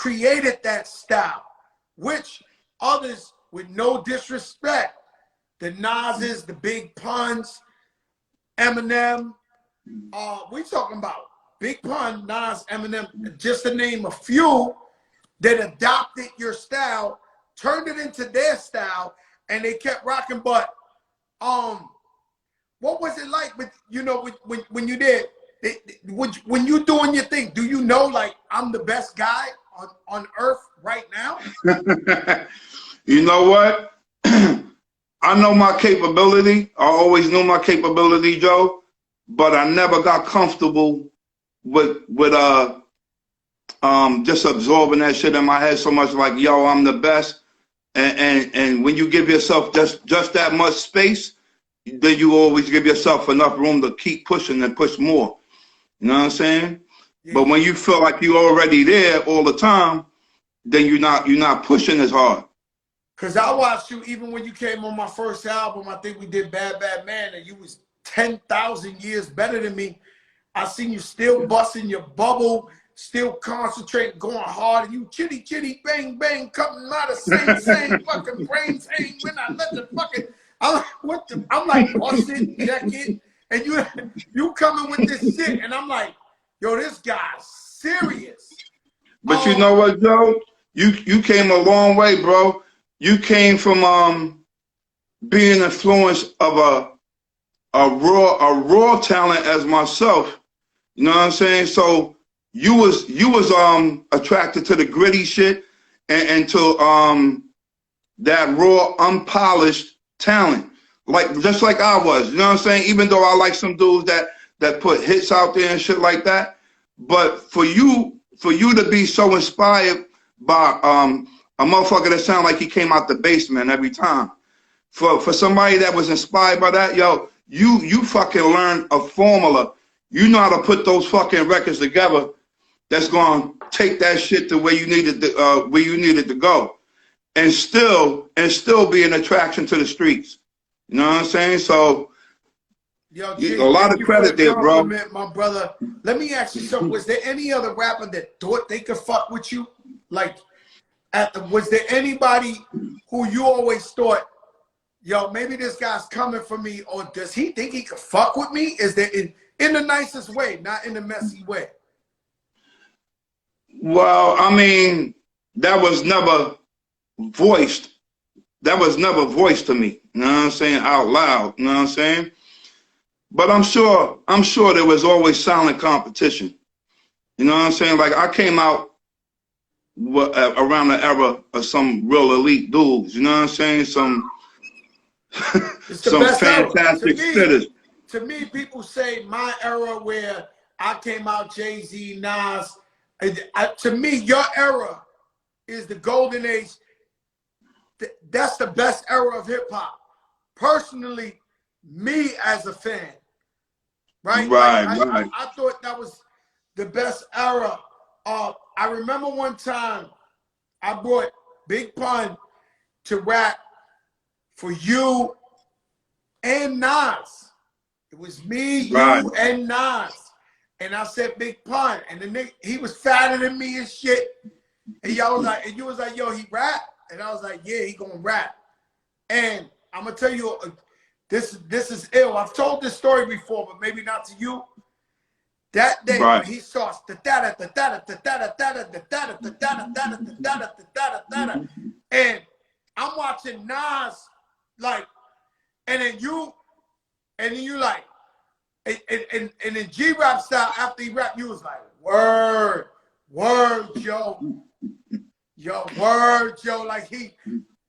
created that style, which others, with no disrespect, the Nas's, the Big Puns, Eminem, we talking about Big Pun, Nas, Eminem, just to name a few that adopted your style, turned it into their style, and they kept rocking. But what was it like with, you know, when you did, when you doing your thing, do you know, like, I'm the best guy on earth right now? You know what? I know my capability. I always knew my capability, Joe, but I never got comfortable with just absorbing that shit in my head so much, like, yo, I'm the best. And when you give yourself just that much space, then you always give yourself enough room to keep pushing and push more. You know what I'm saying? Yeah. But when you feel like you're already there all the time, then you're not pushing as hard. Cause I watched you even when you came on my first album. I think we did Bad Bad Man, and you was 10,000 years better than me. I seen you still busting your bubble, still concentrating, going hard, and you chitty chitty bang bang, coming out of same fucking brains hang when I let the fucking. I'm like busting jacket, and you coming with this shit, and I'm like, yo, this guy's serious. But you know what, Joe? You came a long way, bro. You came from being influenced of a raw talent as myself. You know what I'm saying? So you was attracted to the gritty shit and to that raw, unpolished talent, just like I was. You know what I'm saying? Even though I like some dudes that put hits out there and shit like that, but for you to be so inspired by a motherfucker that sound like he came out the basement every time, for somebody that was inspired by that, yo, you fucking learned a formula. You know how to put those fucking records together that's gonna take that shit to where you needed to go, and still be an attraction to the streets. You know what I'm saying? So, yo, G, a lot of credit there, bro. My brother. Let me ask you something. Was there any other rapper that thought they could fuck with you? Like, was there anybody who you always thought, yo, maybe this guy's coming for me, or does he think he could fuck with me? Is there in the nicest way, not in the messy way? Well, I mean, that was never voiced. That was never voiced to me. You know what I'm saying? Out loud. You know what I'm saying? But I'm sure there was always silent competition. You know what I'm saying? Like, I came out around the era of some real elite dudes. You know what I'm saying? Some fantastic spitters. To me, people say my era where I came out, Jay-Z, Nas. To me, your era is the golden age. That's the best era of hip hop. Personally, me as a fan, right? I thought that was the best era. I remember one time I brought Big Pun to rap for you and Nas. It was me, you, and Nas. And I said Big Pun, and the nigga, he was fatter than me and shit. And y'all was like, and you was like, yo, he rap? And I was like, yeah, he gonna rap. And I'm gonna tell you, this is ill. I've told this story before, but maybe not to you. That day when he starts and I'm watching Nas, like, and then you like, and in G Rap style, after he rap, you was like, word, Joe. Yo, word, Joe. Like,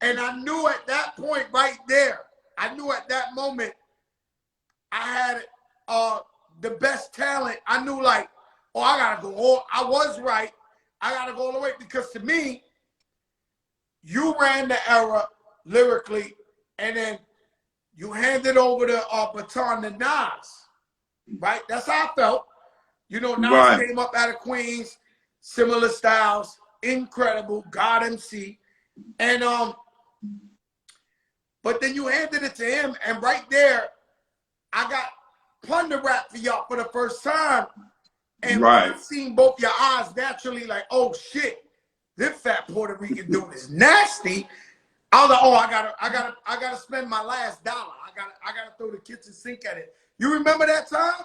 and I knew at that point right there, I knew at that moment I had the best talent. I knew, like, oh, I gotta go all, I was right. I gotta go all the way, because to me, you ran the era lyrically, and then you handed over the baton to Nas, right? That's how I felt. You know, Nas came up out of Queens, similar styles, incredible, God MC. And but then you handed it to him, and right there, I got Pun to rap for y'all for the first time. And when I seen both your eyes, naturally like, oh shit, this fat Puerto Rican dude is nasty. I was like, oh, I gotta spend my last dollar. I gotta throw the kitchen sink at it. You remember that time?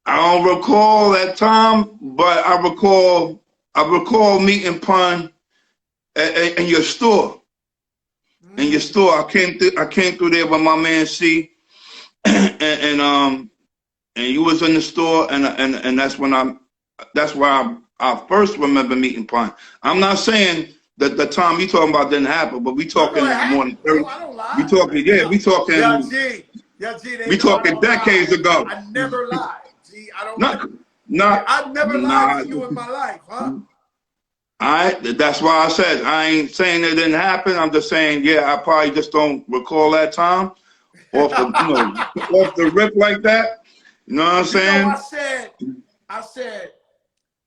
I don't recall that time, but I recall meeting Pun in your store. In your store, I came through there with my man C, and you was in the store, and that's where I first remember meeting Pun. I'm not saying that the time you talking about didn't happen, but we talking more than 30. I don't lie. We talking, yeah, we talking. We talking decades ago. I never lied. G, I don't. I've never lied to you in my life, huh? That's why I said I ain't saying it didn't happen. I'm just saying, yeah, I probably just don't recall that time off the rip like that. You know what I'm saying? I said,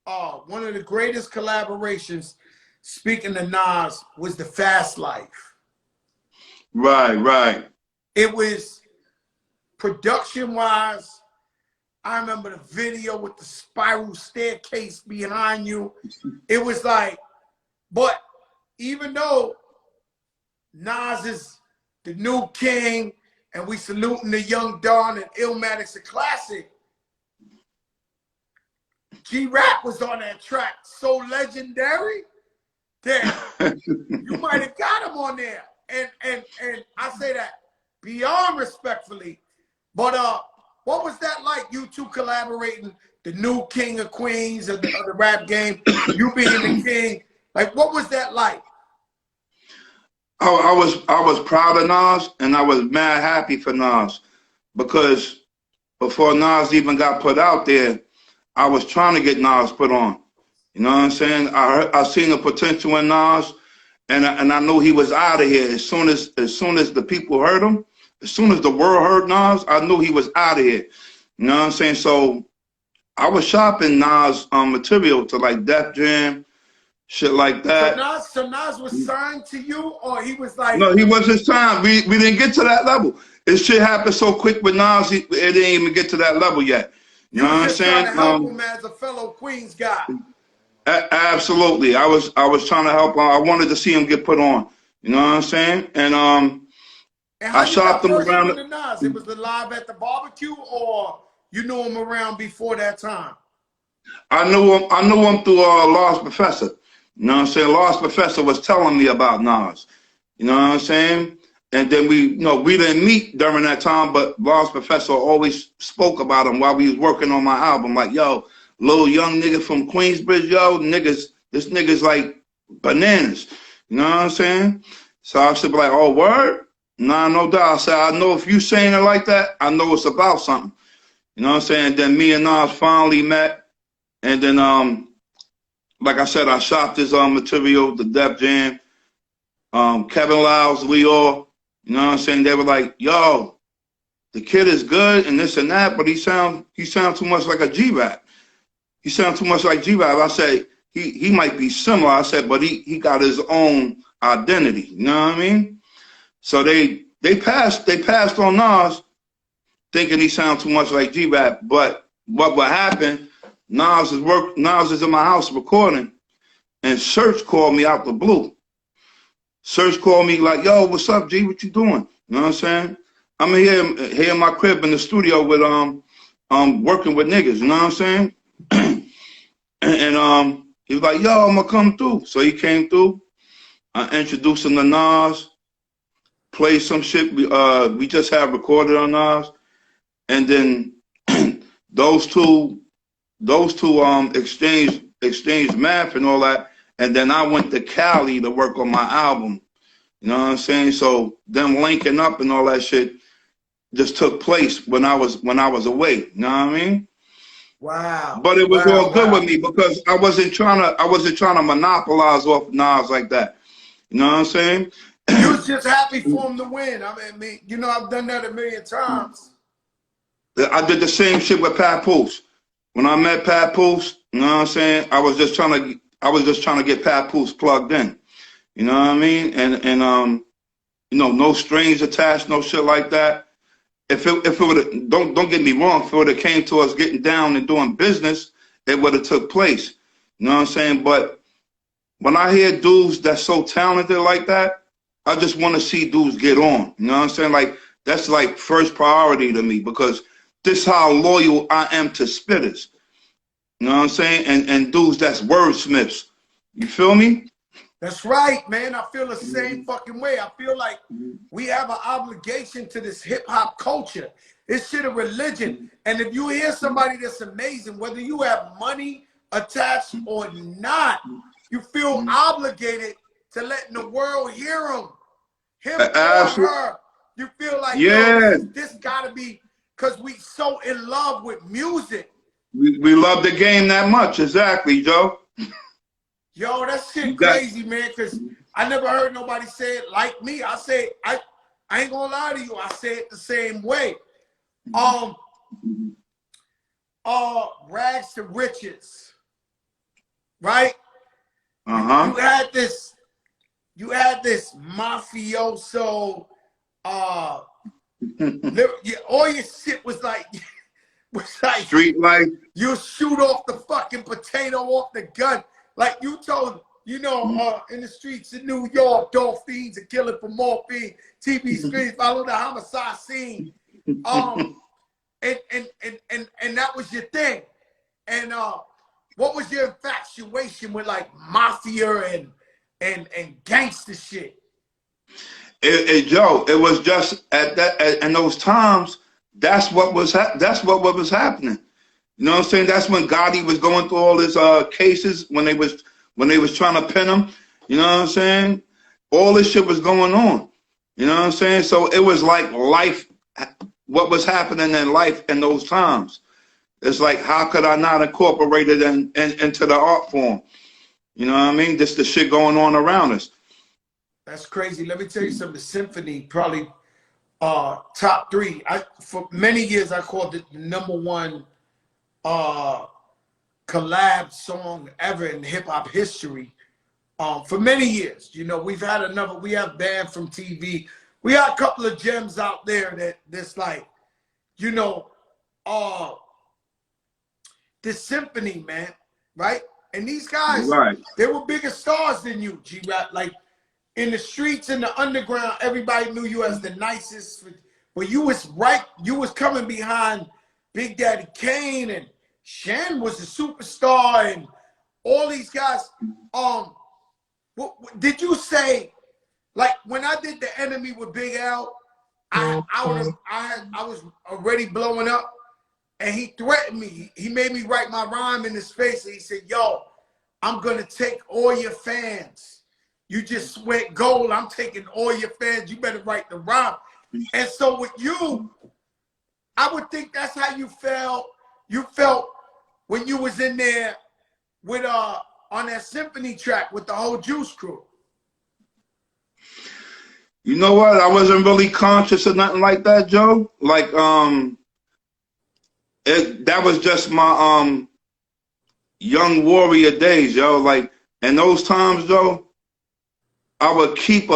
one of the greatest collaborations, speaking to Nas, was the Fast Life. Right. It was production-wise. I remember the video with the spiral staircase behind you. It was like, but even though Nas is the new king and we saluting the young Don and Illmatic's a classic, G Rap was on that track so legendary that you might have got him on there. And I say that beyond respectfully, but what was that like, you two collaborating, the new king of queens of the rap game, you being the king? Like, what was that like? I was proud of Nas, and I was mad happy for Nas, because before Nas even got put out there, I was trying to get Nas put on. You know what I'm saying? I seen the potential in Nas, and I knew he was out of here as soon as the people heard him. As soon as the world heard Nas, I knew he was out of here. You know what I'm saying? So I was shopping Nas material to like Def Jam, shit like that. So Nas was signed to you, or he was like? No, he wasn't signed. We didn't get to that level. This shit happened so quick with Nas, it didn't even get to that level yet. You know what I'm saying? Trying to help him as a fellow Queens guy. Absolutely. I was trying to help him. I wanted to see him get put on. You know what I'm saying? And I shopped him around. Nas? It was the Live at the Barbecue, or you knew him around before that time? I knew him through Lost Professor. You know what I'm saying? Lost Professor was telling me about Nas. You know what I'm saying? And then we didn't meet during that time, but Lost Professor always spoke about him while we was working on my album. Like, yo, little young nigga from Queensbridge, yo, this nigga's like bananas. You know what I'm saying? So I said, like, oh, word? Nah, no doubt. I said, I know if you saying it like that, I know it's about something. You know what I'm saying? And then me and Nas finally met. And then, like I said, I shopped his material, the Def Jam, Kevin Lyles, Leo. You know what I'm saying? They were like, yo, the kid is good and this and that, but he sound too much like a G-Rap. He sounds too much like G-Rap. I said, he might be similar. I said, but he got his own identity. You know what I mean? So they passed on Nas, thinking he sounds too much like G-Rap. But what would happen, Nas is in my house recording, and Search called me out the blue. Search called me like, yo, what's up, G? What you doing? You know what I'm saying? I'm here in my crib in the studio with working with niggas, you know what I'm saying? and he was like, yo, I'm gonna come through. So he came through. I introduced him to Nas, played some shit we just had recorded on Nas, and then those two exchanged math and all that. And then I went to Cali to work on my album. You know what I'm saying? So them linking up and all that shit just took place when I was away. You know what I mean? Wow. But it was all good with me because I wasn't trying to monopolize off Nas like that. You know what I'm saying? You was just happy for him to win. I mean, you know, I've done that a million times. I did the same shit with Papoose. When I met Papoose, you know what I'm saying? I was just trying to get Papoose plugged in. You know what I mean? And you know, no strings attached, no shit like that. If it would, don't get me wrong, if it would have came to us getting down and doing business, it would have took place. You know what I'm saying? But when I hear dudes that's so talented like that, I just want to see dudes get on. You know what I'm saying? Like, that's like first priority to me, because this is how loyal I am to spitters. You know what I'm saying? And dudes that's wordsmiths. You feel me? That's right, man. I feel the same fucking way. I feel like we have an obligation to this hip hop culture. It's shit a religion. And if you hear somebody that's amazing, whether you have money attached or not, you feel obligated to letting the world hear him or her. You feel like, yeah, yo, this gotta be, because we so in love with music. we love the game that much. Exactly, Joe. Yo, that shit crazy, man, because I never heard nobody say it like me. I ain't gonna lie to you, I say it the same way. Rags to riches, right? Uh-huh. You had this mafioso, all your shit was like Street life. You shoot off the fucking potato off the gun. Like you told, in the streets of New York, dolphins are killing for morphine. TV screens follow the homicide scene. And that was your thing. And what was your infatuation with like mafia and gangster shit? Joe, it was just in those times. That's what was happening. You know what I'm saying? That's when Gotti was going through all his cases when they was trying to pin him. You know what I'm saying? All this shit was going on. You know what I'm saying? So it was like life, what was happening in life in those times. It's like, how could I not incorporate it into the art form? You know what I mean? Just the shit going on around us. That's crazy. Let me tell you something. The symphony, probably top 3. For many years I called it the #1 collab song ever in hip hop history. For many years, we have Band from TV. We got a couple of gems out there that's like, this symphony, man, right? And these guys, right, they were bigger stars than you, G Rap. Like in the streets, in the underground, everybody knew you as the nicest. But you was coming behind Big Daddy Kane, and Shen was a superstar, and all these guys. Did you say, like when I did The Enemy with Big L, I was already blowing up, and he threatened me. He made me write my rhyme in his face, and he said, "Yo, I'm gonna take all your fans. You just went gold. I'm taking all your fans. You better write the rhyme." And so with you, I would think that's how you felt. You felt when you was in there with on that symphony track with the whole Juice Crew. You know what? I wasn't really conscious of nothing like that, Joe. Like that was just my young warrior days, yo. Like in those times, Joe, I would keep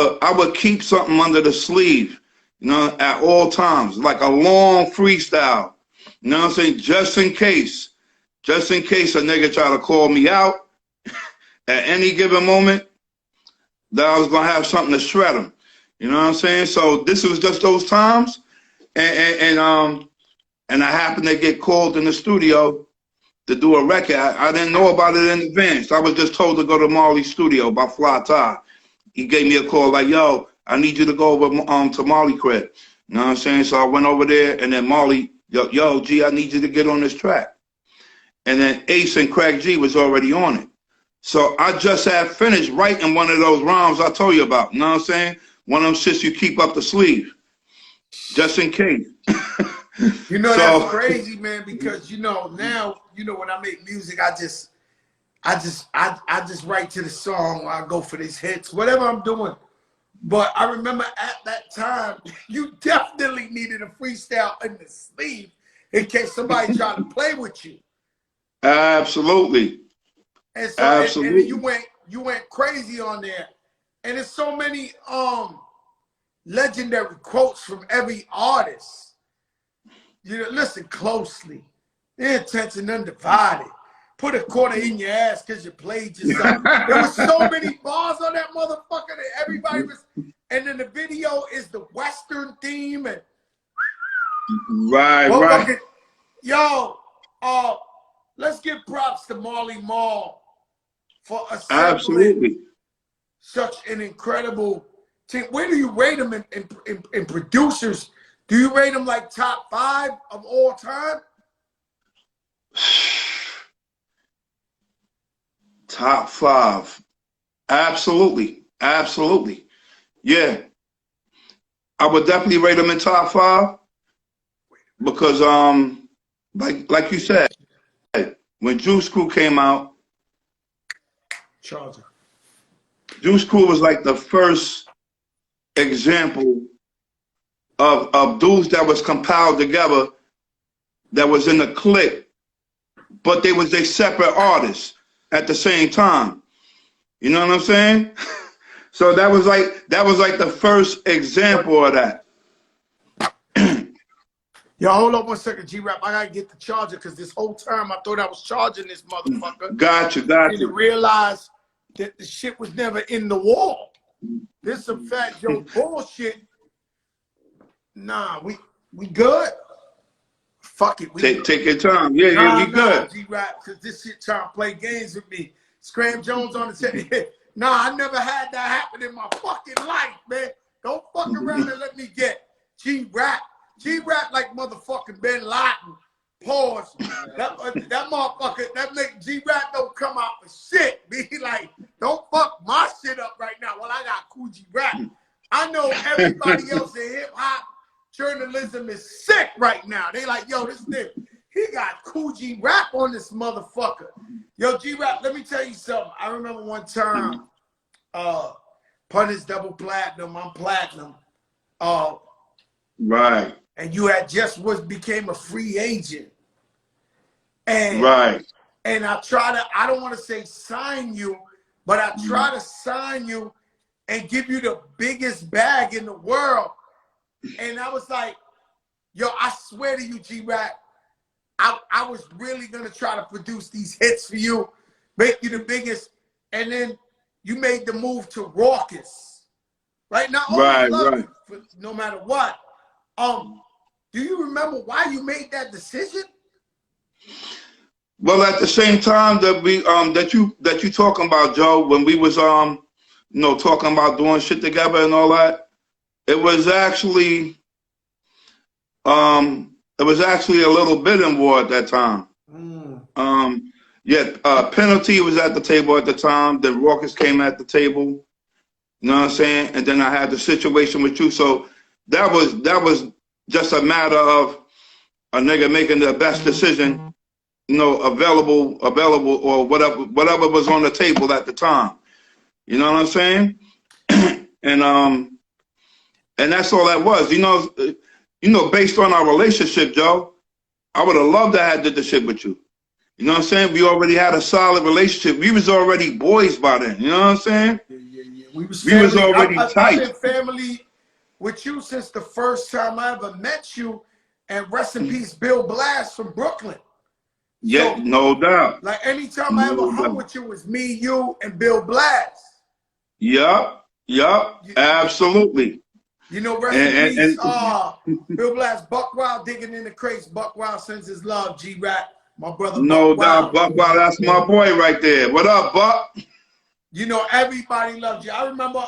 something under the sleeve, at all times, like a long freestyle. You know what I'm saying? Just in case a nigga try to call me out at any given moment, that I was gonna have something to shred him. You know what I'm saying? So this was just those times, and I happened to get called in the studio to do a record. I didn't know about it in advance. I was just told to go to Marley's studio by Fly Ty. He gave me a call like, "Yo, I need you to go over to Marley crib." You know what I'm saying? So I went over there, and then Marley, yo, G, I need you to get on this track. And then Ace and Craig G was already on it. So I just had finished writing one of those rhymes I told you about. You know what I'm saying? One of them shits you keep up the sleeve, just in case. That's crazy, man, because now, when I make music, I just write to the song, or I go for these hits, whatever I'm doing. But I remember at that time, you definitely needed a freestyle in the sleeve in case somebody tried to play with you. Absolutely. And so Absolutely. And you went crazy on there. And there's so many legendary quotes from every artist. Listen closely. The intention undivided. put a quarter in your ass because you played yourself. There was so many bars on that motherfucker that everybody was, and then the video is the Western theme and right. Yo, let's give props to Marley Marl for assembling Absolutely. such an incredible team. Where do you rate them in producers? Do you rate them like top 5 of all time? Top 5. Absolutely. Absolutely. Yeah. I would definitely rate them in top 5 because like you said, when Juice Crew came out, Charger. Juice Crew was like the first example of dudes that was compiled together that was in a clique, but they was a separate artists at the same time. You know what I'm saying? So that was like the first example of that. Yo, hold on 1 second, G-Rap. I gotta get the charger because this whole time I thought I was charging this motherfucker. Got you. I didn't realize that the shit was never in the wall. This some fat Joe bullshit. Nah, we good. Fuck it. Take your time. Yeah, we good. G-Rap, because this shit trying to play games with me. Scram Jones on the set. Nah, I never had that happen in my fucking life, man. Don't fuck around and let me get G-Rap. G-Rap like motherfucking Ben Laden. Pause. That motherfucker, that make G-Rap don't come out for shit. Be like, don't fuck my shit up right now while I got Kool G Rap. I know everybody else in hip-hop journalism is sick right now. They like, yo, this nigga, he got Kool G Rap on this motherfucker. Yo, G-Rap, let me tell you something. I remember one time, Pun is double platinum, I'm platinum. Right. And you had just became a free agent. And right. And I don't want to say sign you, but I try to sign you and give you the biggest bag in the world. And I was like, yo, I swear to you, G-Rap, I was really going to try to produce these hits for you, make you the biggest. And then you made the move to Raucous. Right? Now, love you for no matter what. Do you remember why you made that decision? Well, at the same time that we that you talking about, Joe, when we was talking about doing shit together and all that, it was actually a little bidding war at that time. Penalty was at the table at the time. Then Raucous came at the table. You know what I'm saying? And then I had the situation with you. So that was just a matter of a nigga making the best decision, available or whatever was on the table at the time. You know what I'm saying? and that's all that was. Based on our relationship, Joe, I would have loved to have did the shit with you. You know what I'm saying? We already had a solid relationship. We was already boys by then. You know what I'm saying? Yeah. We was already tight. I've been family with you since the first time I ever met you. And rest in peace, Bill Blast from Brooklyn. Yeah, so, no doubt. Like anytime I ever hung with you, it was me, you, and Bill Blast. Yup, absolutely. Rest in peace, Bill Blast, Buck Wild digging in the crates. Buck Wild sends his love, G-Rap, my brother. No doubt, Buck Wild, that's my boy right there. What up, Buck? Everybody loved you. I remember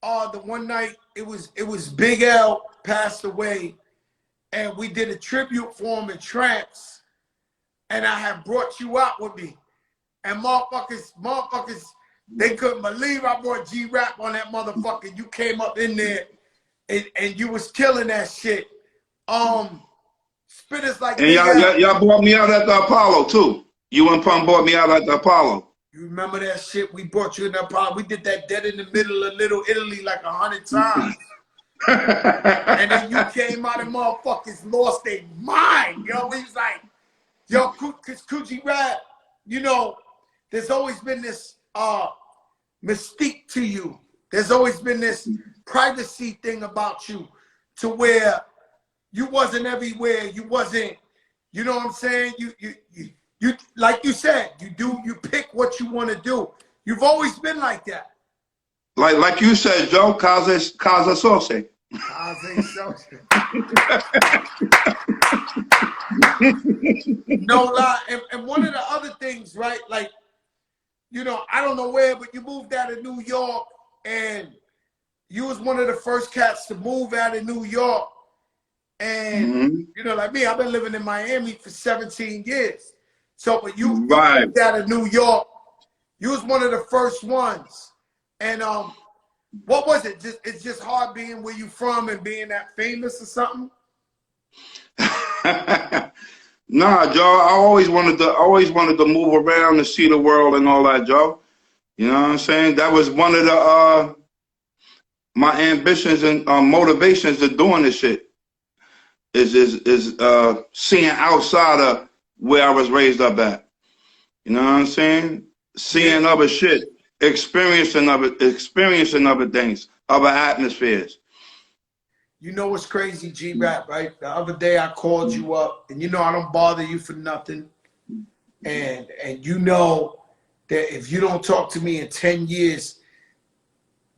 the one night it was Big L passed away, and we did a tribute for him in Tramps, and I had brought you out with me, and motherfuckers, they couldn't believe I brought G-Rap on that motherfucker. You came up in there, and you was killing that shit. Spitters like. And y'all brought me out at the Apollo too. You and Pun brought me out at the Apollo. You remember that shit? We brought you in the Apollo. We did that Dead in the Middle of Little Italy like 100 times. And then you came out and motherfuckers lost their mind, yo. We was like, yo, cause Kool G Rap, there's always been this mystique to you. There's always been this privacy thing about you, to where you wasn't everywhere. You wasn't, you know what I'm saying? you like you said, you pick what you want to do. You've always been like that. Like you said, Joe, casa sauce. No lie. And one of the other things, right? Like, you know, I don't know where, but you moved out of New York, and you was one of the first cats to move out of New York. And you know, like me, I've been living in Miami for 17 years. So, but you moved out of New York. You was one of the first ones. And what was it? It's just hard being where you from and being that famous or something? Nah, Joe. I always wanted to move around and see the world and all that, Joe. You know what I'm saying? That was one of the my ambitions and motivations of doing this shit. Is seeing outside of where I was raised up at. You know what I'm saying? Seeing other shit, experiencing other things, other atmospheres. You know what's crazy, G Rap, right? The other day I called you up, and you know I don't bother you for nothing. And you know that if you don't talk to me in 10 years,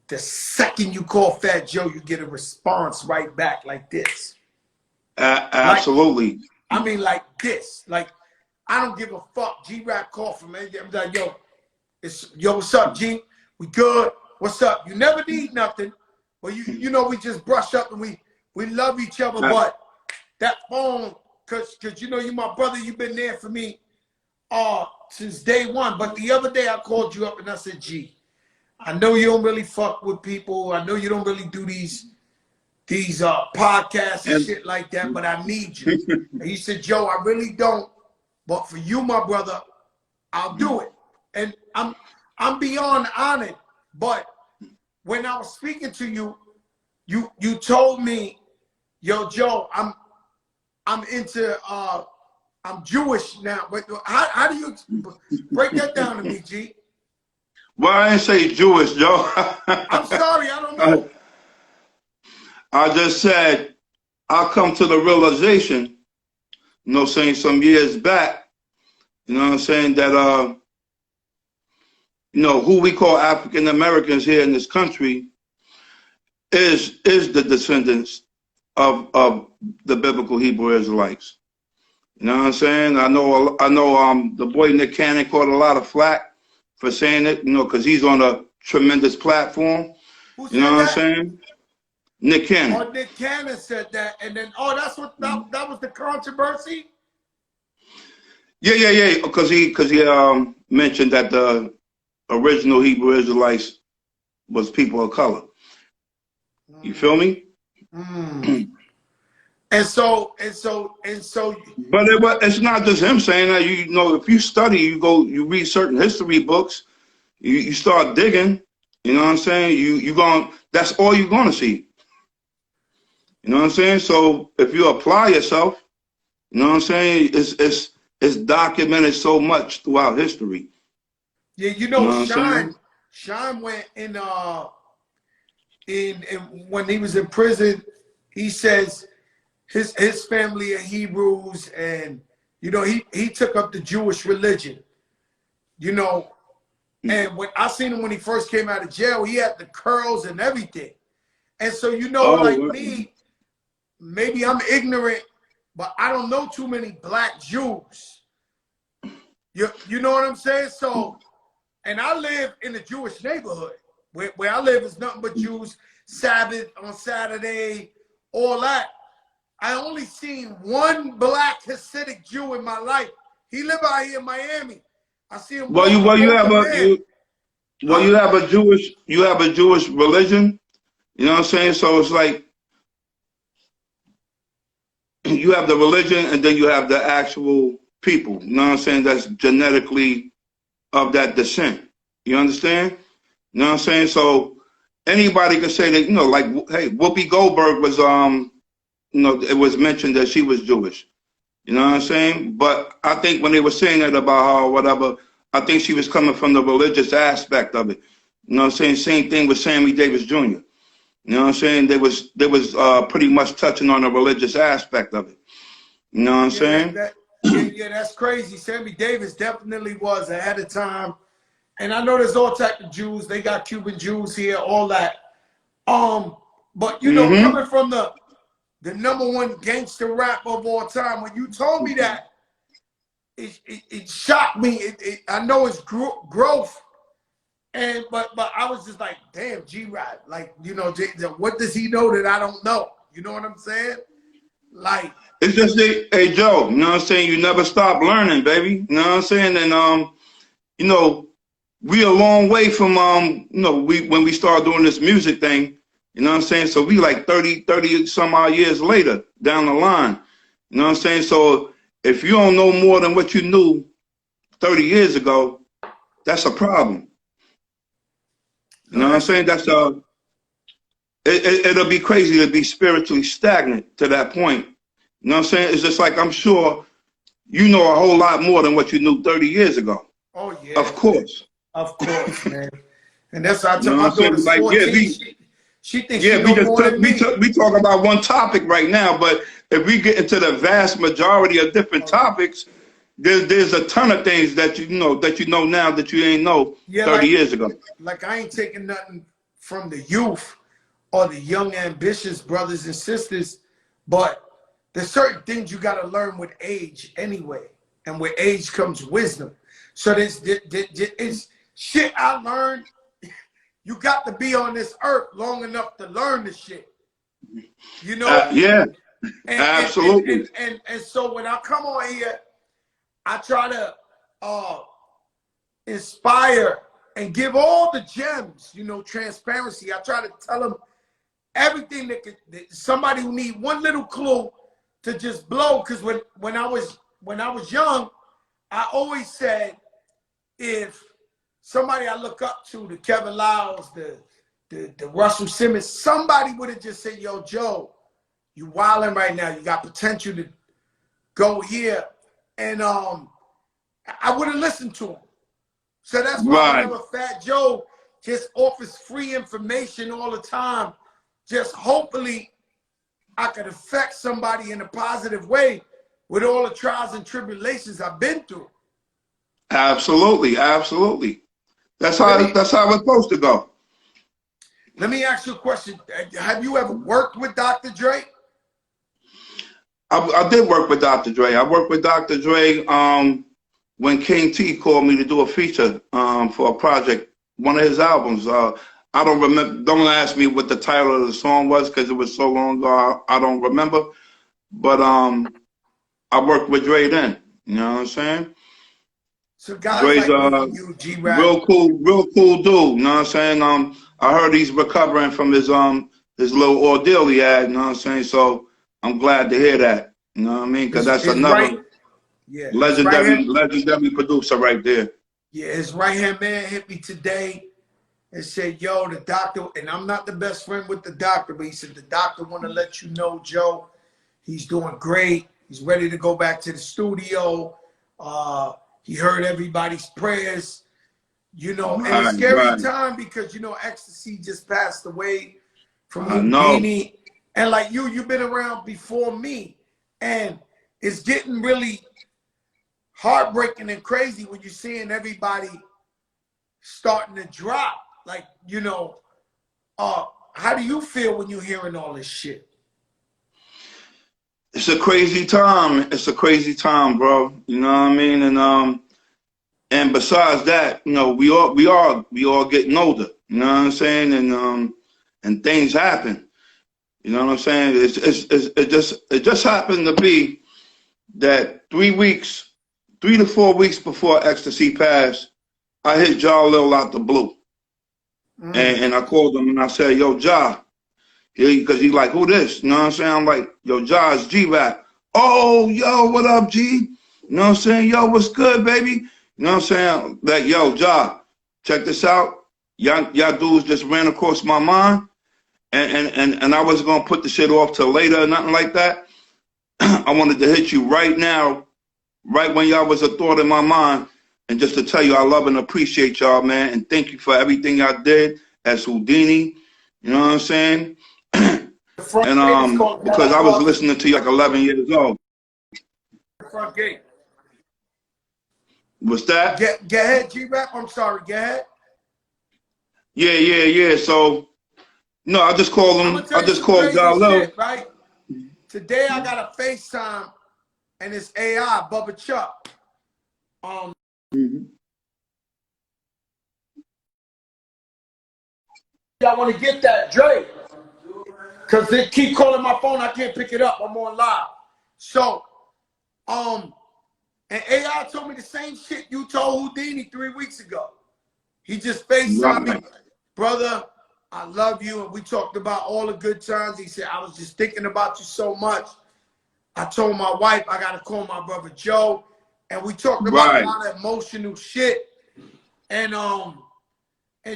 the second you call Fat Joe, you get a response right back like this. Absolutely. Like, I mean, like this. Like, I don't give a fuck. G Rap call from me. I'm like, yo, what's up, G? We good? What's up? You never need nothing. Well, you know, we just brush up and we love each other. But that phone, cause you know you my brother, you've been there for me since day one. But the other day I called you up and I said, G, I know you don't really fuck with people. I know you don't really do these podcasts and shit like that, but I need you. And he said, Joe, I really don't, but for you, my brother, I'll do it. And I'm beyond honored. But when I was speaking to you, you told me, yo, Joe, I'm into I'm Jewish now. But how do you break that down to me, G? Well, I didn't say Jewish, Joe. I'm sorry, I don't know. I just said I come to the realization, you know, saying some years back, you know what I'm saying, that you know, who we call African Americans here in this country is the descendants of the biblical Hebrew Israelites. You know what I'm saying? I know the boy Nick Cannon caught a lot of flack for saying it, you know, because he's on a tremendous platform. You know what I'm saying? Nick Cannon. Oh, Nick Cannon said that, and then that's what that was the controversy. Yeah. Because he mentioned that the original Hebrew Israelites was people of color. You feel me? And so. But it's not just him saying that. You know, if you study, you read certain history books, you start digging. You know what I'm saying? That's all you're gonna see. You know what I'm saying? So if you apply yourself, you know what I'm saying? It's documented so much throughout history. Yeah, you know Sean went in when he was in prison, he says his family are Hebrews, and you know he took up the Jewish religion. You know, and when I seen him when he first came out of jail, he had the curls and everything. And so you know, me, maybe I'm ignorant, but I don't know too many black Jews. You know what I'm saying? So, and I live in a Jewish neighborhood. Where I live is nothing but Jews, Sabbath on Saturday, all that. I only seen one black Hasidic Jew in my life. He lived out here in Miami. I see him. You have a Jewish religion. You know what I'm saying? So it's like you have the religion and then you have the actual people. You know what I'm saying? That's genetically of that descent. You understand? You know what I'm saying? So anybody can say that, you know, like, hey, Whoopi Goldberg was, you know, it was mentioned that she was Jewish. You know what I'm saying? But I think when they were saying that about her or whatever, I think she was coming from the religious aspect of it. You know what I'm saying? Same thing with Sammy Davis Jr. You know what I'm saying? They was pretty much touching on the religious aspect of it. You know what I'm saying? Yeah, that's crazy. Sammy Davis definitely was ahead of time. And I know there's all type of Jews. They got Cuban Jews here, all that. But you know, coming from the #1 gangster rap of all time, when you told me that, it shocked me. I know it's growth, but I was just like, damn, G Rap, like, you know, what does he know that I don't know? You know what I'm saying? Like, it's just hey Joe, you know what I'm saying? You never stop learning, baby. You know what I'm saying? And you know, we a long way from you know, when we start doing this music thing, you know what I'm saying? So we like 30 some odd years later down the line. You know what I'm saying? So if you don't know more than what you knew 30 years ago, that's a problem. You know what I'm saying? That's it'll be crazy to be spiritually stagnant to that point. You know what I'm saying? It's just like, I'm sure you know a whole lot more than what you knew 30 years ago. Oh yeah. Of course. Of course, man. And that's why I tell You know my what I'm saying? daughter's Like, 14. She thinks she know more than me. We talk about one topic right now, but if we get into the vast majority of different topics, there's a ton of things that you know now that you ain't know 30 years ago. Like, I ain't taking nothing from the youth or the young ambitious brothers and sisters, but there's certain things you got to learn with age anyway, and with age comes wisdom. So this shit I learned. You got to be on this earth long enough to learn the shit. You know? Yeah, absolutely. And so when I come on here, I try to inspire and give all the gems, you know, transparency. I try to tell them everything that somebody who need one little clue to just blow. Because when I was young, I always said, if somebody I look up to, the Kevin Lyles, the Russell Simmons, somebody would have just said, yo, Joe, you wilding right now. You got potential to go here. And I would have listened to him. So that's why whenever Fat Joe just offers free information all the time, just hopefully I could affect somebody in a positive way with all the trials and tribulations I've been through. Absolutely, absolutely. That's how it's supposed to go. Let me ask you a question. Have you ever worked with Dr. Dre? I did work with Dr. Dre. I worked with Dr. Dre when King T called me to do a feature for a project, one of his albums. I don't remember. Don't ask me what the title of the song was because it was so long ago. I don't remember. But I worked with Dre then. You know what I'm saying? So guys Dre's like you, G Rap, real cool dude. You know what I'm saying? I heard he's recovering from his little ordeal he had. You know what I'm saying? So I'm glad to hear that. You know what I mean? Because that's another legendary producer right there. Yeah, his right-hand man hit me today and said, yo, the doctor, and I'm not the best friend with the doctor, but he said, the doctor want to let you know, Joe, he's doing great. He's ready to go back to the studio. He heard everybody's prayers, you know, and it's a scary time because, you know, Ecstasy just passed away from Houdini. And like you've been around before me, and it's getting really heartbreaking and crazy when you're seeing everybody starting to drop. Like, you know, how do you feel when you're hearing all this shit? It's a crazy time. It's a crazy time, bro. You know what I mean? And besides that, you know, we all getting older. You know what I'm saying? And things happen. You know what I'm saying? It just happened to be that 3 to 4 weeks before Ecstasy passed, I hit Ja Lil out the blue. And I called him and I said, yo, Ja. Because he like, who this? You know what I'm saying? I'm like, yo, Ja, it's G Rap. Oh, yo, what up, G? You know what I'm saying? Yo, what's good, baby? You know what I'm saying? Like, yo, Ja, check this out. Y'all dudes just ran across my mind. And I wasn't going to put the shit off till later or nothing like that. I wanted to hit you right now, right when y'all was a thought in my mind, and just to tell you I love and appreciate y'all, man, and thank you for everything y'all did as Houdini. You know what I'm saying? And because I was listening to you like 11 years old. Front gate. What's that? Get ahead, G Rap. I'm sorry. Get ahead. Yeah. So no, I just called I'm him. gonna tell I you just some called crazy Gallo. shit, right? Today I got a FaceTime and it's AI, Bubba Chuck. Y'all want to get that, Dre? Because they keep calling my phone. I can't pick it up. I'm on live. So, and AI told me the same shit you told Houdini 3 weeks ago. He just FaceTimed me, brother, I love you. And we talked about all the good times. He said, I was just thinking about you so much. I told my wife I got to call my brother Joe. And we talked about a lot of emotional shit. And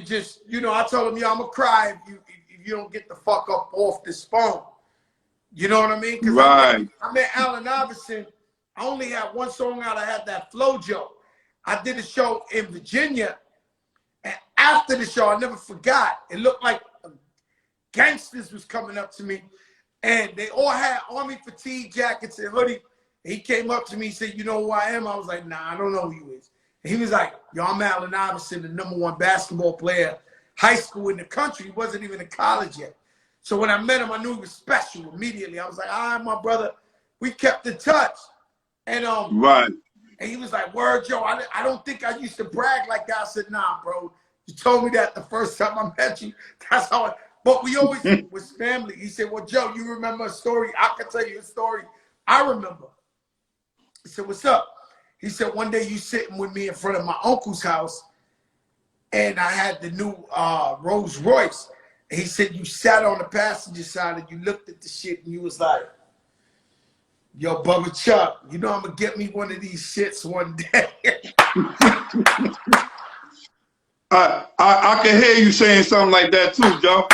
just, you know, I told him, yo, I'm going to cry if you don't get the fuck up off this phone. You know what I mean? Because I met Allen Iverson. I only had one song out. I had that Flojo. I did a show in Virginia. And after the show, I never forgot. It looked like gangsters was coming up to me. And they all had army fatigue jackets and hoodie. He came up to me and said, you know who I am? I was like, nah, I don't know who you is. And he was like, yo, I'm Allen Iverson, the #1 basketball player, high school in the country. He wasn't even in college yet. So when I met him, I knew he was special immediately. I was like, all right, my brother. We kept in touch. And and he was like, word, Joe, I don't think I used to brag like that. I said, nah, bro. You told me that the first time I met you. That's how but we always was family. He said, well, Joe, you remember a story? I can tell you a story I remember. He said, what's up? He said, one day you sitting with me in front of my uncle's house, and I had the new Rolls Royce. And he said, you sat on the passenger side and you looked at the shit and you was like, yo, Bubba Chuck, you know I'm going to get me one of these shits one day. I can hear you saying something like that too, Joe.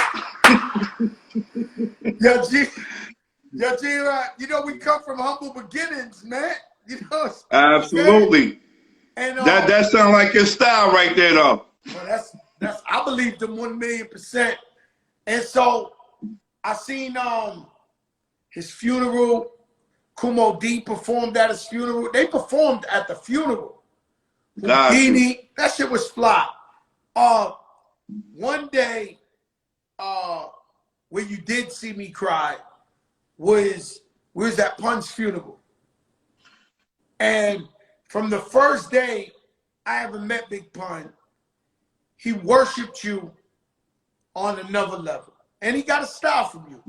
Yo, G, you know, we come from humble beginnings, man. You know, absolutely. And that sounds like your style right there, though. Well, that's I believe them 1,000,000%. And so I seen his funeral. Kumo D performed at his funeral. They performed at the funeral. Houdini, that shit was fly. One day, where you did see me cry was at Pun's funeral. And from the first day I ever met Big Pun, he worshiped you on another level. And he got a style from you.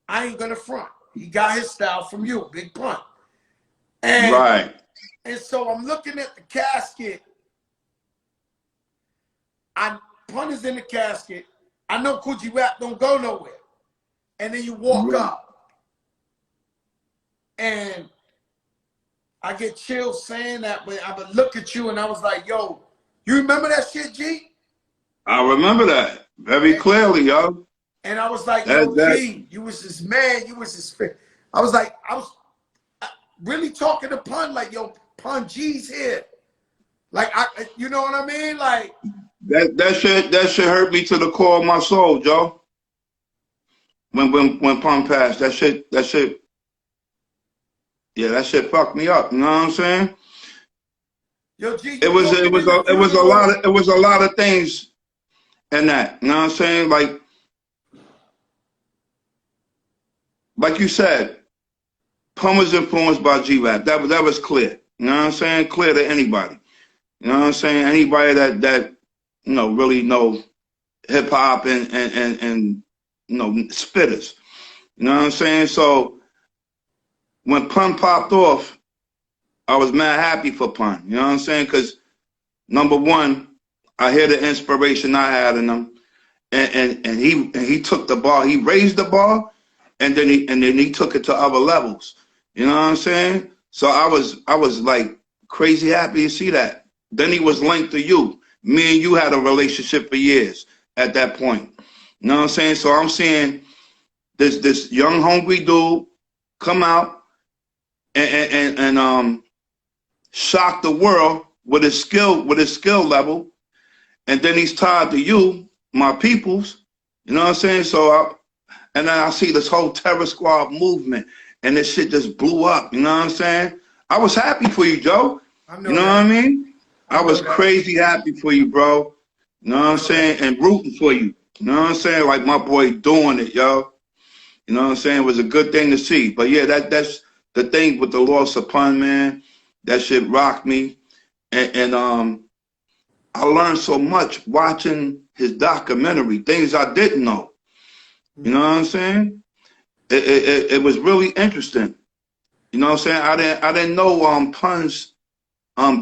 I ain't gonna front. He got his style from you, Big Pun. And, and so I'm looking at the casket. Pun is in the casket. I know Kool G Rap don't go nowhere. And then you walk up. And I get chills saying that, but I would look at you and I was like, yo, you remember that shit, G? I remember that very clearly, yo. And I was like, yo, G, you was this man, you was this fit. I was really talking to Pun, like, yo, Pun G's here. Like, you know what I mean? Like that shit hurt me to the core of my soul, Joe. When Pun passed, that shit, yeah, that shit fucked me up. You know what I'm saying? Yo, G, it was a lot of things in that. You know what I'm saying? Like you said, Pun was influenced by G Rap. That was clear. You know what I'm saying? Clear to anybody. You know what I'm saying? Anybody that you know really know hip hop and you know spitters. You know what I'm saying? So when Pun popped off, I was mad happy for Pun. You know what I'm saying? Because number one, I hear the inspiration I had in him, and he took the bar. He raised the bar, and then he took it to other levels. You know what I'm saying? So I was like crazy happy to see that. Then he was linked to you. Me and you had a relationship for years at that point. You know what I'm saying? So I'm seeing this young hungry dude come out and shock the world with his skill level, and then he's tied to you, my peoples. You know what I'm saying? So and then I see this whole Terror Squad movement, and this shit just blew up. You know what I'm saying? I was happy for you, Joe. I You know know what that. I mean? I I know was that. crazy happy for you, bro. You know what I I'm know that. saying? And rooting for you. You know what I'm saying? Like my boy doing it, yo. You know what I'm saying? It was a good thing to see. But yeah, that's the thing with the loss of Pun, man. That shit rocked me. And I learned so much watching his documentary, things I didn't know. You know what I'm saying? It was really interesting. You know what I'm saying? I didn't know Pun's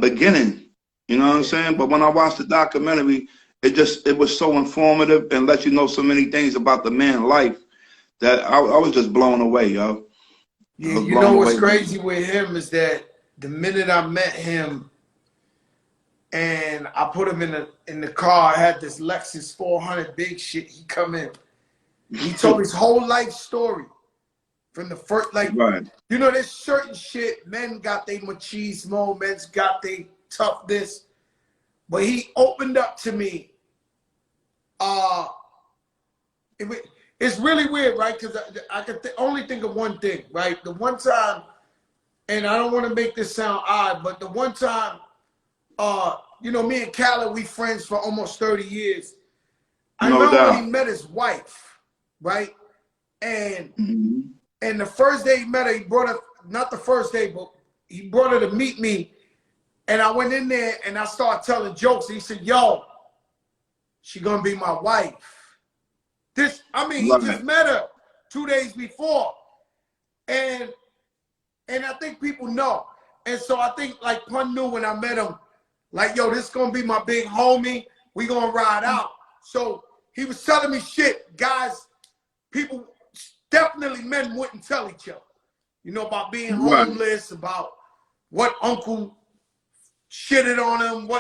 beginning. You know what I'm Yeah. saying? But when I watched the documentary, it was so informative and let you know so many things about the man's life that I was just blown away, yo. I Yeah, was you know blown what's away, man. crazy with him is that the minute I met him and I put him in the car, I had this Lexus 400 big shit. He come in. He told his whole life story from the first, like, Right, you know, there's certain shit. Men got they machismo, men's got they toughness. But he opened up to me. Uh, it's really weird, right? Because I could only think of one thing, right? The one time, and I don't want to make this sound odd, but the one time, you know, me and Khaled, we friends for almost 30 years. I no remember when he doubt. met his wife, right? And Mhm. and the first day he met her, he brought her, not the first day, but he brought her to meet me. And I went in there and I started telling jokes. He said, yo, she gonna be my wife. He just Right, met her 2 days before. And I think people know. And so I think like Pun knew when I met him, like, yo, this gonna be my big homie. We gonna ride out. So he was telling me shit, guys, people, definitely men wouldn't tell each other. You know, about being right, homeless, about what uncle shitted on him,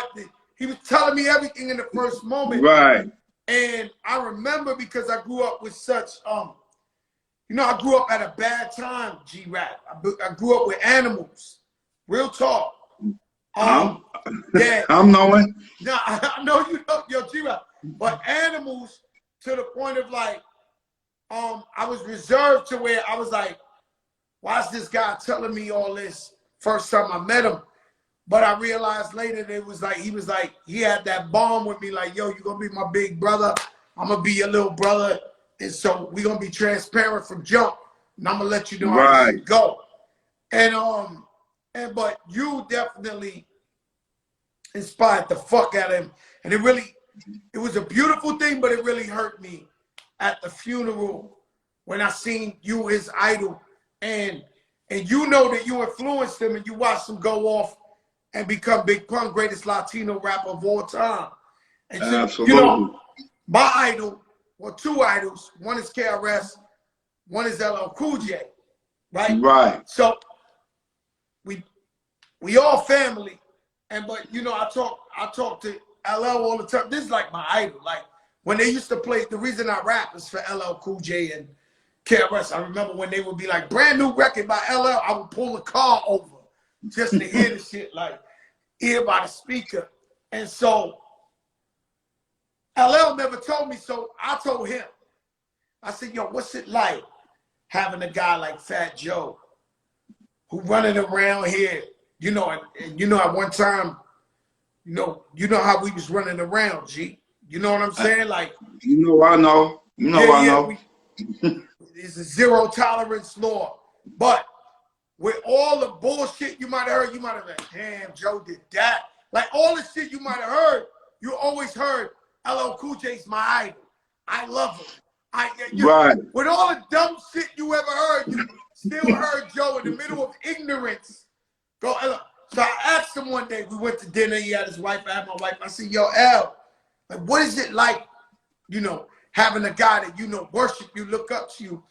he was telling me everything in the first moment. right. And I remember because I grew up with such, you know, I grew up at a bad time, G Rap. I grew up with animals. Real talk. I'm That, I'm knowing. now I know you know, yo, G Rap, but animals to the point of like, I was reserved to where I was like, why is this guy telling me all this first time I met him? But I realized later that it was like, he had that bond with me, like, yo, you're gonna be my big brother. I'm gonna be your little brother. And so we're gonna be transparent from jump. And I'm gonna let you know how this Right, shit go. And but you definitely inspired the fuck out of him. And it was a beautiful thing, but it really hurt me at the funeral when I seen you, his idol, and you know that you influenced him and you watched him go off and become Big Pun, greatest Latino rapper of all time. And so, you know, absolutely. my idol, well, two idols, one is KRS, one is LL Cool J, right? Right, So we all family, but you know, I talk to LL all the time. This is like my idol. Like when they used to play, the reason I rap is for LL Cool J and KRS. I remember when they would be like brand new record by LL, I would pull the car over just to hear the shit, like hear by the speaker. And so LL never told me, so I told him. I said, yo, what's it like having a guy like Fat Joe who running around here, you know, and you know, at one time, you know how we was running around, G. You know what I'm saying? Like, you know I know. You know I yeah, know. it's a zero tolerance law. But with all the bullshit you might have heard, you might have been, damn, Joe did that. Like all the shit you might have heard, you always heard LL Cool J's my idol. I love him. Right, With all the dumb shit you ever heard, you still heard Joe in the middle of ignorance. Go, so I asked him one day, we went to dinner, he had his wife, I had my wife. I said, yo, L, like, what is it like, you know, having a guy that, you know, worship you, look up to you,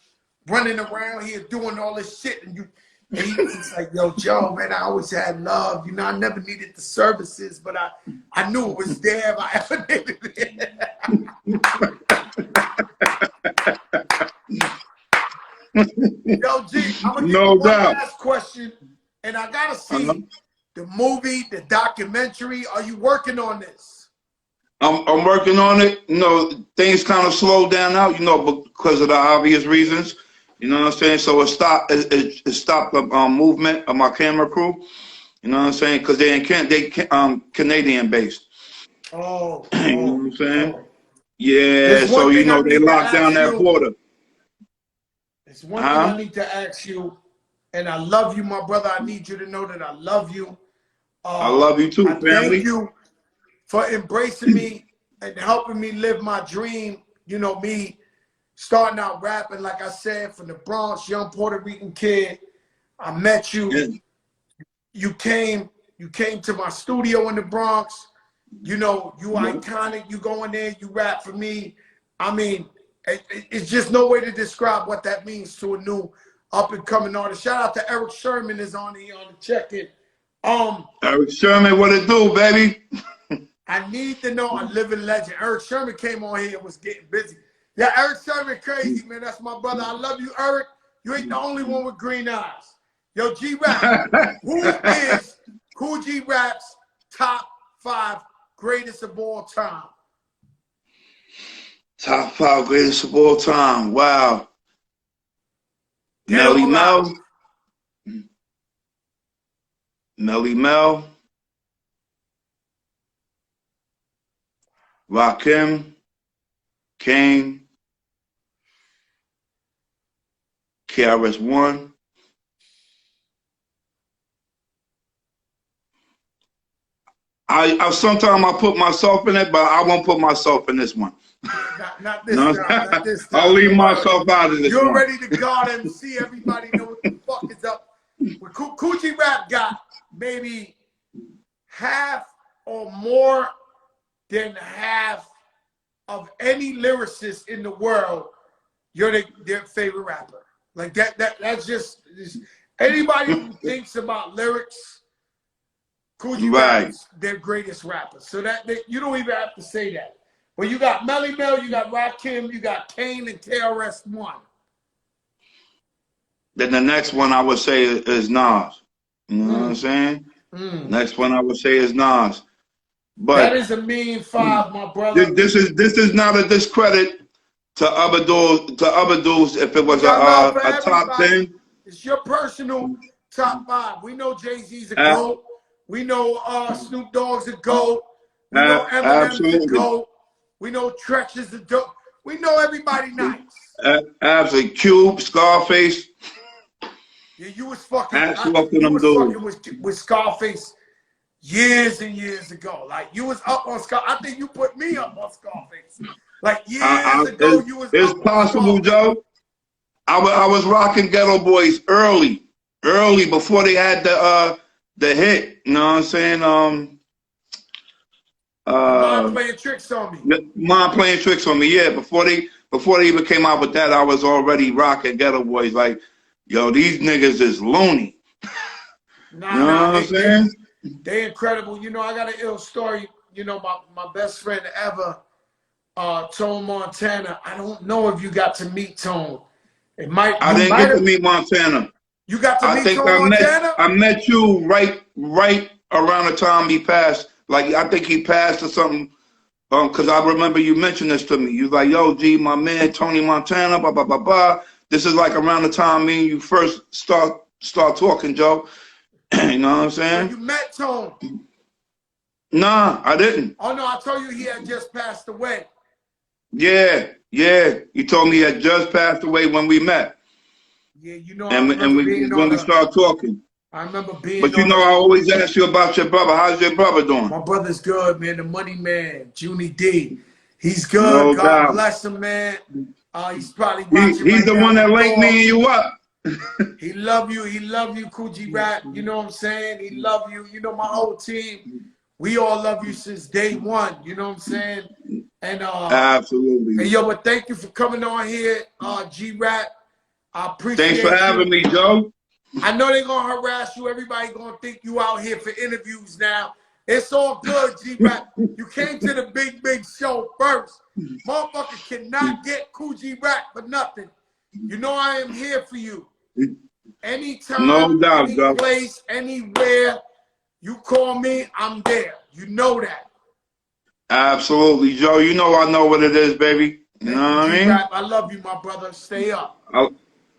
running around here doing all this shit, and he's like, yo, Joe, man, I always had love. You know, I never needed the services, but I knew it was there if I ever needed it. Yo, G, I'm gonna give you no one doubt. last question, and I gotta Uh-huh. see the movie, the documentary. Are you working on this? I'm working on it. You know, things kind of slowed down now, you know, because of the obvious reasons. You know what I'm saying? So it stopped the movement of my camera crew. You You know what I'm saying? Because they Canadian based. Oh, You know what oh, I'm saying? oh. Yeah, There's so one you thing I know they need to locked down ask that you. border. There's one thing I Huh? need to ask you, and I love you, my brother. I need you to know that I love you. I love you I too, thank family. you for embracing me and helping me live my dream. You know, me starting out rapping, like I said, from the Bronx, young Puerto Rican kid. I met you. Yeah. You came to my studio in the Bronx. You know, you iconic. You go in there, you rap for me. I mean, it's just no way to describe what that means to a new up and coming artist. Shout out to Eric Sherman is on here on the check-in. Eric Sherman, what it do, baby? I need to know a living legend. Eric Sherman came on here and was getting busy. Yeah, Eric Sherman crazy, man. That's my brother. I love you, Eric. You ain't the only one with green eyes. Yo, G Rap, who is Kool G Rap's top 5 greatest of all time? Top 5 greatest of all time. Wow. Dead or Melly alive? Mel. Melly Mel. Rakim. Kane. KRS-ONE. I sometimes I put myself in it, but I won't put myself in this one. Not this No, time. Not this I'll time. leave Nobody, myself out of this you're one. ready to God MC. Everybody know what the fuck is up. Well, Kool G Rap got maybe half or more than half of any lyricist in the world. You're their favorite rapper. Like that's just anybody who thinks about lyrics. Kool G Rap Right. is their greatest rapper. So that you don't even have to say that. Well, you got Melly Mel, you got Rakim, you got Kane and KRS-ONE. Then the next one I would say is Nas. You know what I'm saying? Next one I would say is Nas. That But is a mean 5, my brother. this is not a discredit to other dudes if it We was got love for a top everybody. 10. It's your personal top 5. We know Jay-Z's a GOAT. We know Snoop Dogg's a GOAT. We know Eminem's a Absolutely. GOAT. We know Tretch is a GOAT. We know everybody nice. Absolutely. Cube, Scarface. Yeah, you was fucking. Absolutely You them was dudes. fucking with Scarface years and years ago. Like you was up on Scar. I think you put me up on Scarface. Like years ago, you was It's up on possible, Scarface. Joe. I was rocking Ghetto Boys early before they had the hit. You know what I'm saying? Mind playing tricks on me. Mom playing tricks on me. Yeah, before they even came out with that, I was already rocking Ghetto Boys. Like, yo, these niggas is loony. You know Nah, what I'm saying? they incredible. You know, I got an ill story. You know, my best friend ever, Tone Montana. I don't know if you got to meet Tone. I You didn't might get to have. meet Montana. You got to I meet think Tone Montana? I met you right around the time he passed. Like I think he passed or something. Because I remember you mentioned this to me. You was like, yo, G, my man Tony Montana, blah blah blah blah. This is like around the time me and you first start talking, Joe. You know what I'm So saying? you met Tone. Nah, I didn't. Oh no, I told you he had just passed away. Yeah. You told me he had just passed away when we met. Yeah, you know, I And remember being on when we the. started talking. I remember being But you on know, I the. always ask you about your brother. How's your brother doing? My brother's good, man. The money man, Junie D. He's good. No God doubt. bless him, man. He's probably watching He's right the now one in that New linked me York. and you up. He love you. He love you, Kool G Rap. You know what I'm saying? He love you. You know, my whole team, we all love you since day one. You know what I'm saying? And Absolutely. yo, but thank you for coming on here, G Rap. I Thanks for appreciate having you. me, Joe. I know they're gonna harass you. Everybody gonna think you out here for interviews now. It's all good, G-Rap. You came to the big show first. Motherfucker cannot get Kool G Rap for nothing. You know I am here for you. Anytime, No doubt, any Joe. place, anywhere, you call me, I'm there. You know that. Absolutely, Joe. You know I know what it is, baby. You Thank know you, what I mean? G-Rap. I love you, my brother. Stay up.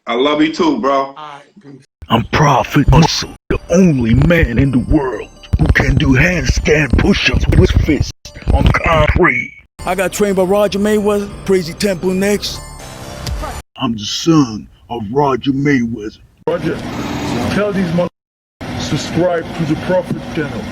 I love you too, bro. All right, peace. I'm Prophet Muscle, the only man in the world who can do handstand push-ups with his fists on concrete. I got trained by Roger Mayweather, Crazy Temple next. I'm the son of Roger Mayweather. Roger, tell these mother subscribe to the Prophet channel.